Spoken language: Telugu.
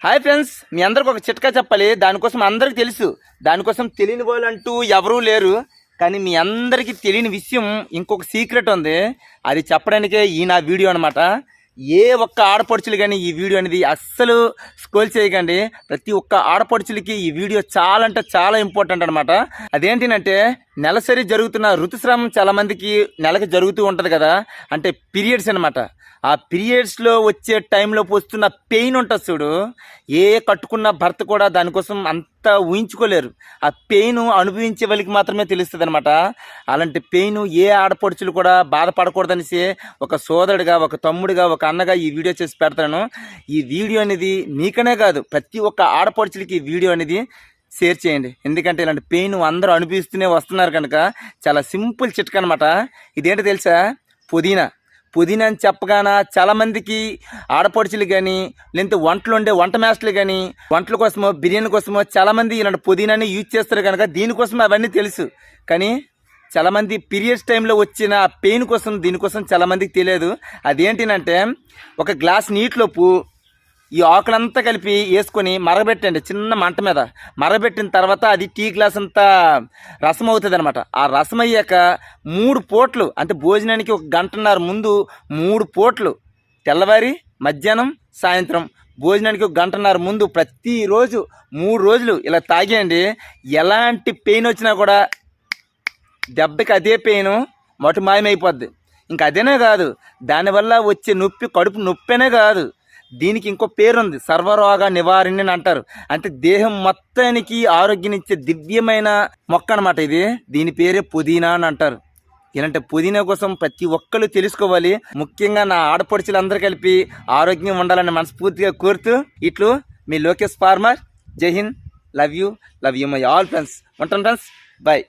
హాయ్ ఫ్రెండ్స్, మీ అందరికి ఒక చిట్కా చెప్పాలి. దానికోసం అందరికి తెలుసు. దానికోసం తెలియని వాళ్ళు అంటూ ఎవరూ లేరు. కానీ మీ అందరికీ తెలియని విషయం ఇంకొక సీక్రెట్ ఉంది. అది చెప్పడానికే ఈ నా వీడియో అనమాట. ఏ ఒక్క ఆడపడుచులు కానీ ఈ వీడియో అనేది అస్సలు స్క్రోల్ చేయకండి. ప్రతి ఒక్క ఆడపడుచులకి ఈ వీడియో చాలా అంటే చాలా ఇంపార్టెంట్ అనమాట. అదేంటంటే నెలసరి జరుగుతున్న ఋతుస్రావం చాలా మందికి నెలకి జరుగుతూ ఉంటుంది కదా, అంటే పీరియడ్స్ అనమాట. ఆ పీరియడ్స్లో వచ్చే టైంలో వస్తున్న పెయిన్ ఉంటుంది చూడు, ఏ కట్టుకున్న భర్త కూడా దానికోసం అంత ఊహించుకోలేరు. ఆ పెయిన్ అనుభవించే వాళ్ళకి మాత్రమే తెలుస్తుంది అనమాట. అలాంటి పెయిన్ ఏ ఆడపడుచులు కూడా బాధపడకూడదనేసి ఒక సోదరుడిగా, ఒక తమ్ముడిగా, ఒక అన్నగా ఈ వీడియో చేసి పెడతాను. ఈ వీడియో అనేది నీకనే కాదు, ప్రతి ఒక్క ఆడపడుచులకి ఈ వీడియో అనేది షేర్ చేయండి. ఎందుకంటే ఇలాంటి పెయిన్ అందరూ అనుభవిస్తూనే వస్తున్నారు కనుక చాలా సింపుల్ చిట్కా అనమాట. ఇదేంటో తెలుసా? పుదీనా అని చెప్పగానే చాలామందికి ఆడపడుచులు కానీ, లేదంటే వంటలు ఉండే వంట మాస్టర్లు కానీ, వంటల కోసమో బిర్యానీ కోసమో చాలామంది ఇలాంటి పుదీనాని యూజ్ చేస్తారు కనుక దీనికోసం అవన్నీ తెలుసు. కానీ చాలామంది పీరియడ్స్ టైంలో వచ్చిన పెయిన్ కోసం, దీనికోసం చాలామందికి తెలియదు. అదేంటినంటే ఒక గ్లాస్ నీటిలోపు ఈ ఆకులంతా కలిపి వేసుకొని మరగబెట్టండి చిన్న మంట మీద. మరగబెట్టిన తర్వాత అది టీ గ్లాస్ అంతా రసం అవుతుంది అనమాట. ఆ రసం అయ్యాక 3 పూటలు, అంటే భోజనానికి 1 గంటన్నర ముందు 3 పూటలు, తెల్లవారి, మధ్యాహ్నం, సాయంత్రం, భోజనానికి 1 గంటన్నర ముందు ప్రతిరోజు 3 రోజులు ఇలా తాగేయండి. ఎలాంటి పెయిన్ వచ్చినా కూడా దెబ్బకి అదే పెయిన్ మొట్ట మాయమైపోద్ది. ఇంకా అదేనే కాదు, దానివల్ల వచ్చే నొప్పి కడుపు నొప్పేనే కాదు, దీనికి ఇంకో పేరుంది, సర్వరోగ నివారణి అని అంటారు. అంటే దేహం మొత్తానికి ఆరోగ్యాన్నిచ్చే దివ్యమైన మొక్క అనమాట ఇది. దీని పేరే పుదీనా అని అంటారు. ఇలాంటి పుదీనా కోసం ప్రతి ఒక్కరు తెలుసుకోవాలి. ముఖ్యంగా నా ఆడపడుచులందరూ కలిపి ఆరోగ్యం ఉండాలని మనస్ఫూర్తిగా కోరుతూ ఇట్లు మీ లోకేష్ ఫార్మర్. జై Hind. Love you my all friends. ఉంటాను ఫ్రెండ్స్. బాయ్.